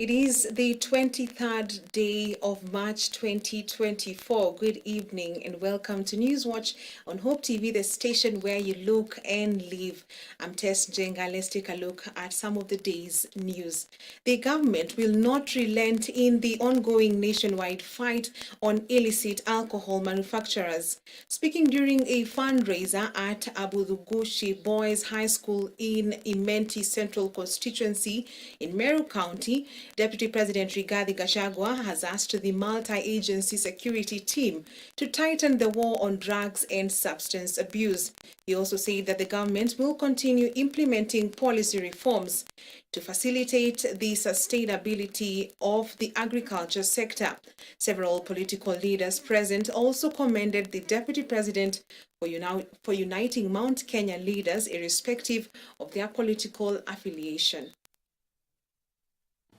It is the 23rd day of March 2024. Good evening and welcome to Newswatch on Hope TV, the station where you look and live. I'm Tess Njenga. Let's take a look at some of the day's news. The government will not relent in the ongoing nationwide fight on illicit alcohol manufacturers. Speaking during a fundraiser at Abudugushi Boys High School in Imenti Central Constituency in Meru County, Deputy President Rigathi Gachagua has asked the multi-agency security team to tighten the war on drugs and substance abuse. He also said that the government will continue implementing policy reforms to facilitate the sustainability of the agriculture sector. Several political leaders present also commended the Deputy President for uniting Mount Kenya leaders irrespective of their political affiliation.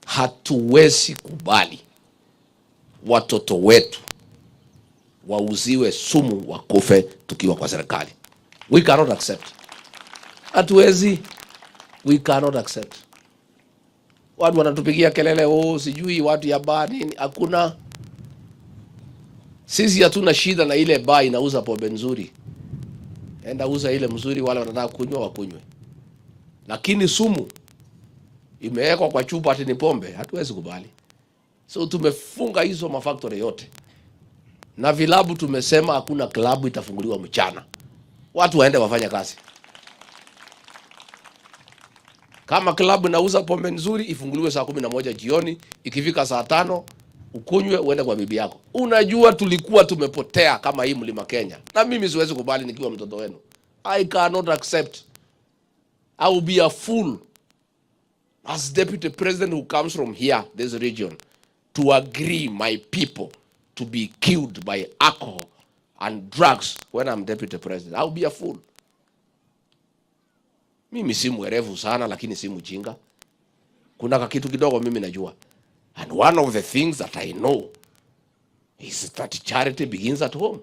Hatuwezi kubali watoto wetu wauziwe sumu wakufe tukiwa kwa serikali. We cannot accept. Hatuwezi. We cannot accept. Watu wanatupigia kelele, sijui watu ya baa nini. Hakuna. Sisi hatuna shida na ile baa inauza pombe nzuri. Enda uza ile mzuri, wale wanataka kunywa wakunywe. Lakini sumu imewekwa kwa chupa ati ni pombe, hatuwezi kubali. So tumefunga hizo mafactory yote. Na vilabu tumesema hakuna klabu itafunguliwa mchana. Watu waende wafanye kazi. Kama klabu inauza pombe nzuri ifunguliwe saa 11 jioni, ikifika saa 5 ukunywe uende kwa bibi yako. Unajua tulikuwa tumepotea kama hii Mlima Kenya. Na mimi siwezi kubali nikiwa mtoto wenu. I cannot accept. I will be a fool as Deputy President who comes from here, this region, to agree my people to be killed by alcohol and drugs when I'm Deputy President. I'll be a fool. Mimi si mwerevu sana, lakini si mjinga. Kuna kitu kidogo mimi najua. And one of the things that I know is that charity begins at home.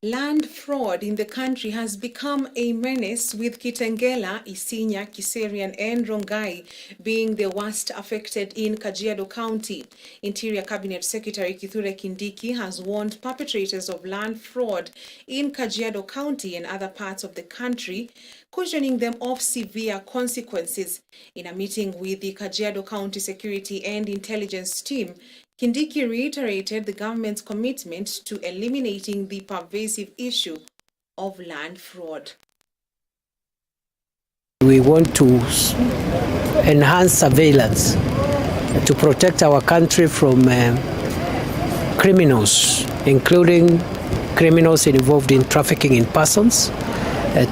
Land fraud in the country has become a menace, with Kitengela, Isinya, Kiserian and Rongai being the worst affected in Kajiado County. Interior Cabinet Secretary Kithure Kindiki has warned perpetrators of land fraud in Kajiado County and other parts of the country, cautioning them of severe consequences. In a meeting with the Kajiado County Security and Intelligence team, Kindiki reiterated the government's commitment to eliminating the pervasive issue of land fraud. We want to enhance surveillance to protect our country from criminals, including criminals involved in trafficking in persons,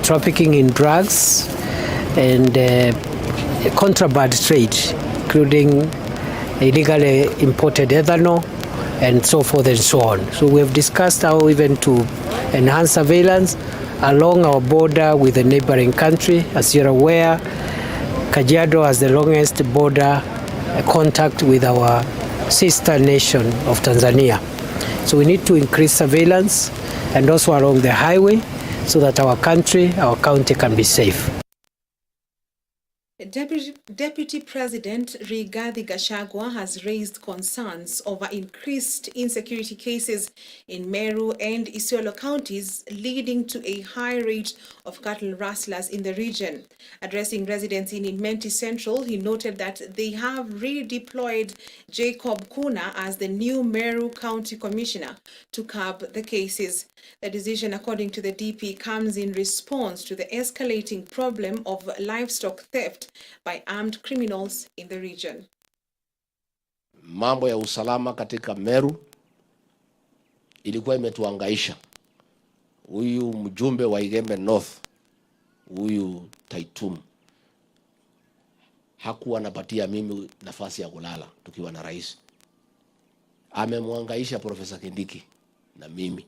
trafficking in drugs, and contraband trade, including illegally imported ethanol and so forth and so on. So we have discussed how even to enhance surveillance along our border with the neighboring country. As you're aware, Kajiado has the longest border contact with our sister nation of Tanzania. So we need to increase surveillance and also along the highway so that our country, our county can be safe. Deputy President Rigathi Gachagua has raised concerns over increased insecurity cases in Meru and Isiolo counties, leading to a high rate of cattle rustlers in the region. Addressing residents in Imenti Central, he noted that they have redeployed Jacob Kuna as the new Meru County Commissioner to curb the cases. The decision, according to the DP, comes in response to the escalating problem of livestock theft by armed criminals in the region. Mambo ya usalama katika Meru ilikuwa imetuangaisha. Huyu mjumbe wa Igembe North, huyu Taitum, hakuwa anapatia mimi nafasi ya kulala tukiwa na rais. Amemwangaisha Profesa Kindiki na mimi,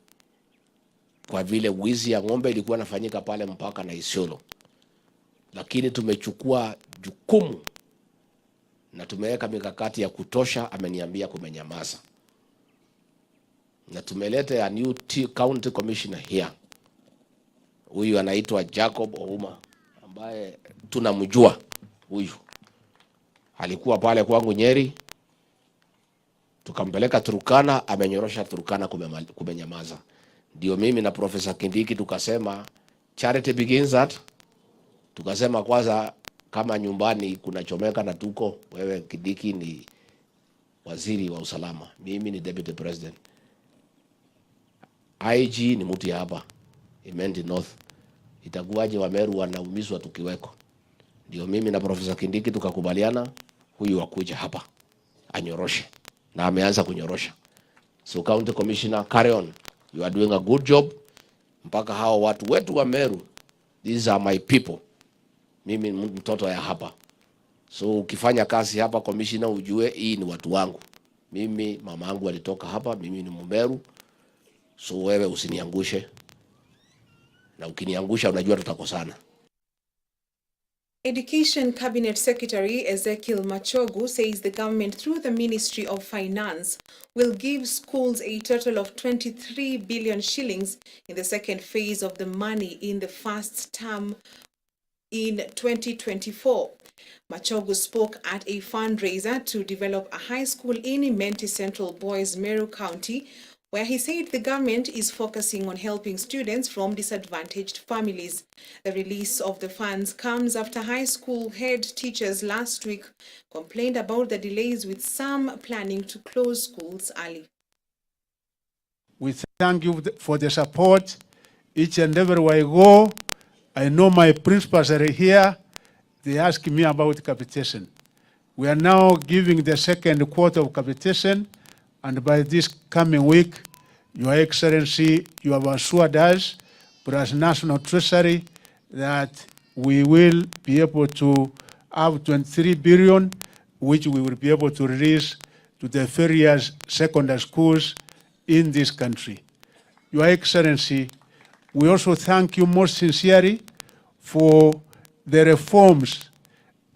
kwa vile wizi ya ng'ombe ilikuwa nafanyika pale mpaka na Isiolo. Lakini tumechukua jukumu na tumeweka mikakati ya kutosha. Ameniambia kumenyamaza, na tumeleta a new county commissioner here. Huyu anaitwa Jacob Ouma, ambaye tunamjua huyu. Alikuwa pale kwangu Nyeri, tukampeleka Turkana, amenyorosha Turkana, kumenyamaza. Ndio mimi na Professor Kindiki tukasema charity begins at. Tukasema kwanza, kama nyumbani kuna chomeka na tuko, wewe Kindiki ni waziri wa usalama, mimi ni deputy president, IG ni mtu ya hapa Imenti North, itakuwaje wa Meru wanaumizwa tukiweko? Ndio mimi na Professor Kindiki tukakubaliana huyu wakuja hapa anyoroshe, na ameanza kunyorosha. So county commissioner, carry on, you are doing a good job. Mpaka hao watu wetu wa Meru, these are my people, mimi mtoto ya hapa. So ukifanya kazi hapa commissioner, ujue hii ni watu wangu. Mimi mama yangu alitoka hapa, mimi ni Mmeru. So wewe usiniangushe, na ukiniangusha unajua tutakosana. Education Cabinet Secretary Ezekiel Machogu says the government, through the Ministry of Finance, will give schools a total of 23 billion shillings in the second phase of the money in the first term in 2024. Machogu spoke at a fundraiser to develop a high school in Imenti Central Boys, Meru County, where he said the government is focusing on helping students from disadvantaged families. The release of the funds comes after high school head teachers last week complained about the delays, with some planning to close schools early. We thank you for the support. Each and everywhere I go, I know my principals are here. They ask me about capitation. We are now giving the second quarter of capitation, and by this coming week, Your Excellency, you have assured us, plus National Treasury, that we will be able to have 23 billion, which we will be able to release to the various secondary schools in this country. Your Excellency, we also thank you most sincerely for the reforms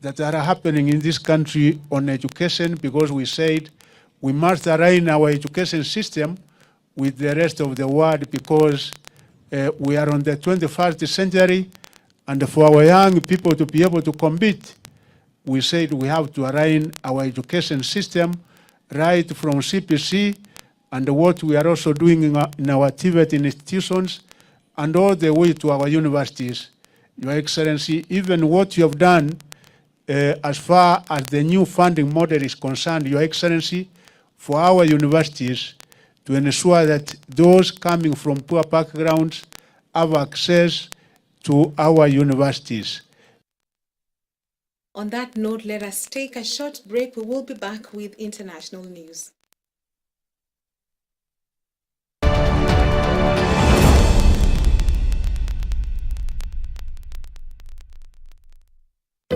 that are happening in this country on education, because we said we must align our education system with the rest of the world, because we are on the 21st century, and for our young people to be able to compete, we said we have to align our education system right from CPC and what we are also doing in our TVET institutions and all the way to our universities. Your Excellency, even what you have done as far as the new funding model is concerned, Your Excellency, for our universities, to ensure that those coming from poor backgrounds have access to our universities. On that note, let us take a short break. We will be back with international news.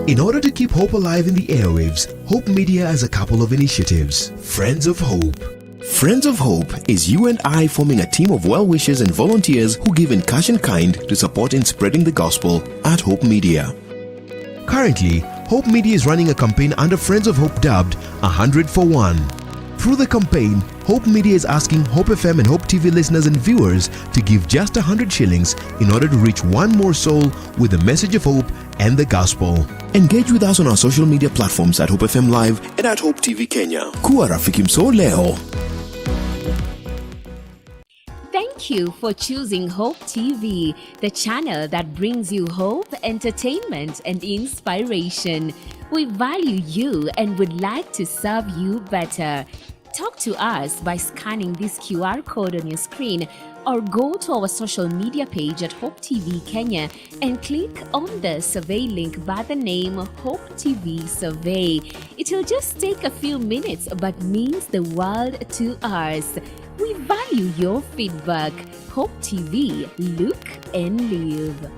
In order to keep hope alive in the airwaves, Hope Media has a couple of initiatives. Friends of Hope. Friends of Hope is you and I forming a team of well-wishers and volunteers who give in cash and kind to support in spreading the gospel at Hope Media. Currently, Hope Media is running a campaign under Friends of Hope dubbed 100 for 1. Through the campaign, Hope Media is asking Hope FM and Hope TV listeners and viewers to give just 100 shillings in order to reach one more soul with the message of hope and the gospel. Engage with us on our social media platforms at Hope FM Live and at Hope TV Kenya. Kuwa rafiki mso leo. Thank you for choosing Hope TV, the channel that brings you hope, entertainment, and inspiration. We value you and would like to serve you better. Talk to us by scanning this QR code on your screen, or go to our social media page at Hope TV Kenya and click on the survey link by the name Hope TV Survey. It will just take a few minutes but means the world to us. We value your feedback. Hope TV, look and live.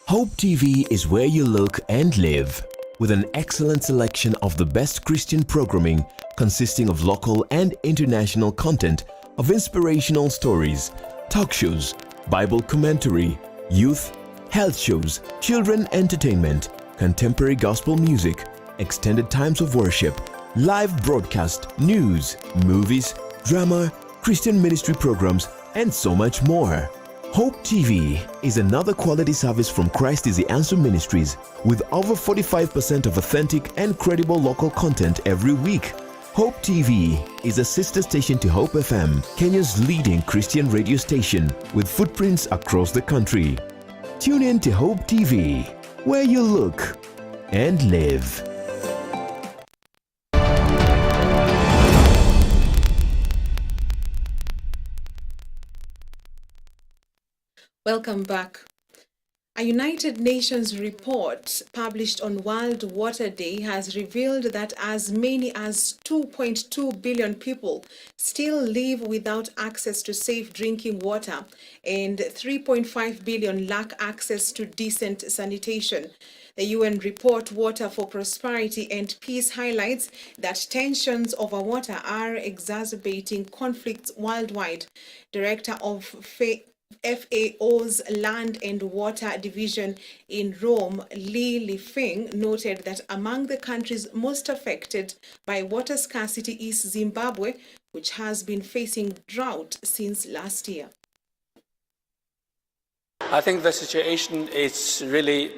Hope TV is where you look and live, with an excellent selection of the best Christian programming consisting of local and international content, of inspirational stories, talk shows, Bible commentary, youth, health shows, children entertainment, contemporary gospel music, extended times of worship, live broadcast, news, movies, drama, Christian ministry programs, and so much more. Hope TV is another quality service from Christ is the Answer Ministries with over 45% of authentic and credible local content every week. Hope TV is a sister station to Hope FM, Kenya's leading Christian radio station with footprints across the country. Tune in to Hope TV, where you look and live. Welcome back. A United Nations report published on World Water Day has revealed that as many as 2.2 billion people still live without access to safe drinking water and 3.5 billion lack access to decent sanitation. The UN report Water for Prosperity and Peace highlights that tensions over water are exacerbating conflicts worldwide. Director of FAO's Land and Water Division in Rome, Li Lifeng, noted that among the countries most affected by water scarcity is Zimbabwe, which has been facing drought since last year. I think the situation is really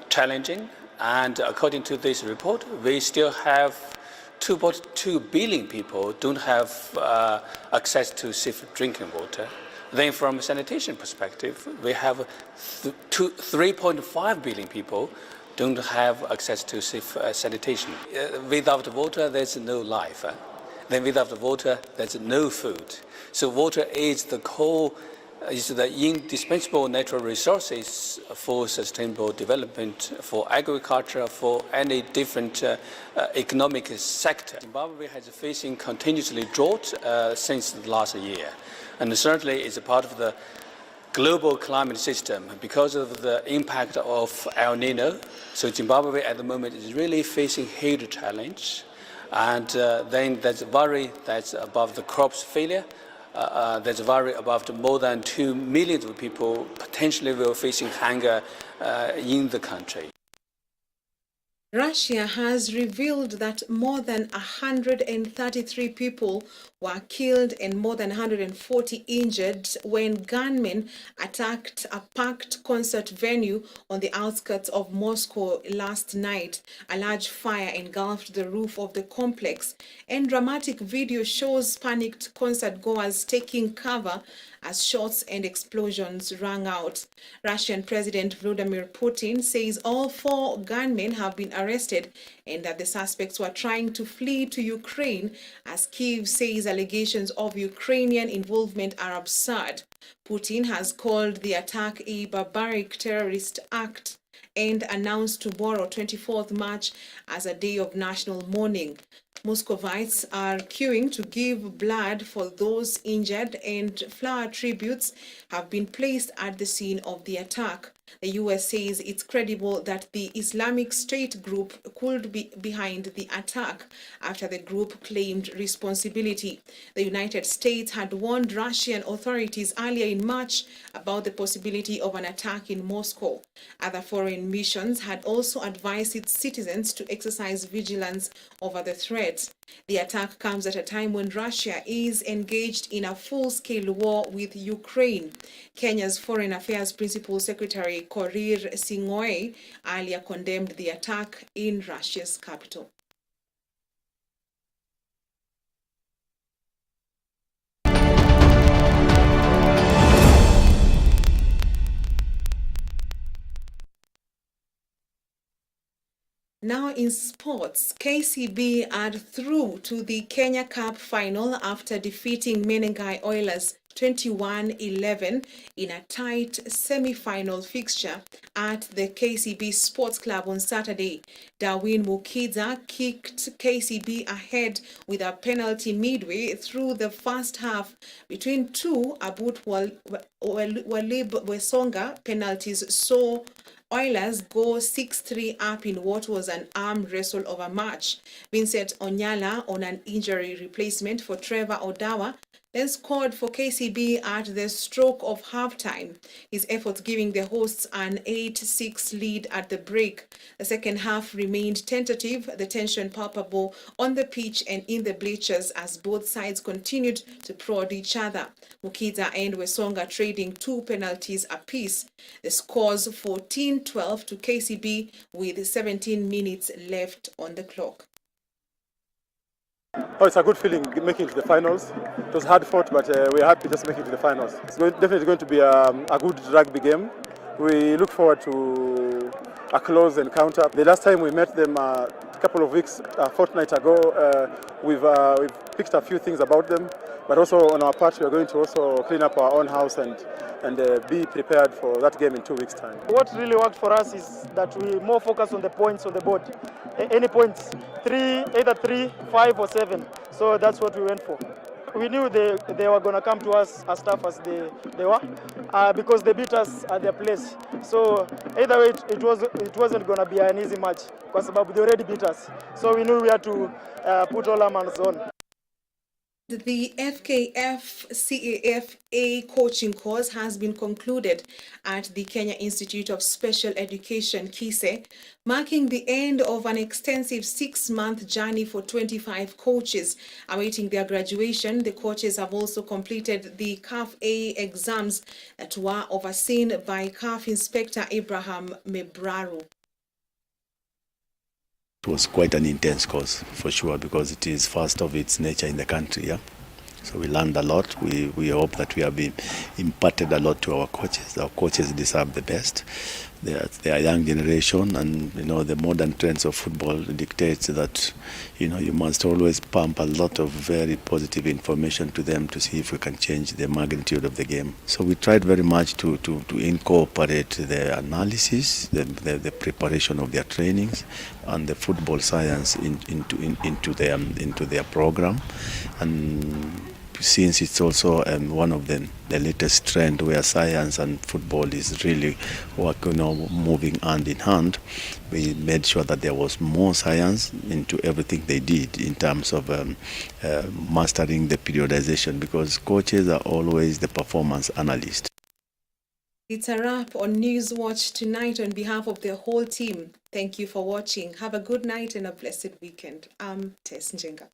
challenging, and according to this report, we still have 2.2 billion people don't have access to safe drinking water. Then from a sanitation perspective, we have 3.5 billion people don't have access to safe sanitation. Without water, there's no life. Then without water, there's no food. So water is the core, is the indispensable natural resources for sustainable development, for agriculture, for any different economic sector. Zimbabwe has facing continuously drought since last year. And certainly it's a part of the global climate system because of the impact of El Nino. So Zimbabwe at the moment is really facing huge challenge. And then there's a worry that's above the crops failure. There's a worry about more than 2 million people potentially will facing hunger in the country. Russia has revealed that more than 133 people were killed and more than 140 injured when gunmen attacked a packed concert venue on the outskirts of Moscow last night. A large fire engulfed the roof of the complex, and dramatic video shows panicked concert goers taking cover as shots and explosions rang out. Russian President Vladimir Putin says all 4 gunmen have been arrested and that the suspects were trying to flee to Ukraine, as Kyiv says allegations of Ukrainian involvement are absurd. Putin has called the attack a barbaric terrorist act and announced tomorrow, 24th March, as a day of national mourning. Muscovites are queuing to give blood for those injured, and flower tributes have been placed at the scene of the attack. The US says it's credible that the Islamic State group could be behind the attack after the group claimed responsibility. The United States had warned Russian authorities earlier in March about the possibility of an attack in Moscow. Other foreign missions had also advised its citizens to exercise vigilance over the threat. The attack comes at a time when Russia is engaged in a full-scale war with Ukraine. Kenya's Foreign Affairs Principal Secretary Korir Sing'oei earlier condemned the attack in Russia's capital. Now in sports, KCB are through to the Kenya Cup final after defeating Menengai Oilers 21-11 in a tight semi-final fixture at the KCB Sports Club on Saturday. Darwin Mukiza kicked KCB ahead with a penalty midway through the first half. Between two Abut Walib Wesonga penalties saw Oilers go 6-3 up in what was an arm wrestle over match. Vincent Onyala, on an injury replacement for Trevor Odawa, then scored for KCB at the stroke of halftime, his efforts giving the hosts an 8-6 lead at the break. The second half remained tentative, the tension palpable on the pitch and in the bleachers as both sides continued to prod each other. Mukiza and Wesonga trading 2 penalties apiece. The scores 14-12 to KCB with 17 minutes left on the clock. Oh, it's a good feeling making it to the finals. It was hard fought, but we're happy just making it to the finals. It's definitely going to be a good rugby game. We look forward to a close encounter. The last time we met them a couple of weeks, a fortnight ago, we've picked a few things about them, but also on our part, we're going to also clean up our own house and be prepared for that game in 2 weeks' time. What really worked for us is that we more focus on the points on the board. Any points, either 3, 5 or 7. So that's what we went for. We knew they were going to come to us as tough as they were because they beat us at their place. So either way, it wasn't going to be an easy match because they already beat us. So we knew we had to put all our minds on. The FKF CAFA coaching course has been concluded at the Kenya Institute of Special Education, KISE, marking the end of an extensive 6-month journey for 25 coaches. Awaiting their graduation, the coaches have also completed the CAF A exams that were overseen by CAF Inspector Abraham Mebraru. It was quite an intense course for sure because it is first of its nature in the country. Yeah? So we learned a lot. We hope that we have been imparted a lot to our coaches. Our coaches deserve the best. They are young generation, and the modern trends of football dictates that you must always pump a lot of very positive information to them to see if we can change the magnitude of the game. So we tried very much to incorporate the analysis, the preparation of their trainings, and the football science into their program. And since it's also one of the latest trend where science and football is really moving hand in hand, we made sure that there was more science into everything they did in terms of mastering the periodization, because coaches are always the performance analyst. It's a wrap on Newswatch tonight. On behalf of the whole team, thank you for watching. Have a good night and a blessed weekend. I'm Tess Njenga.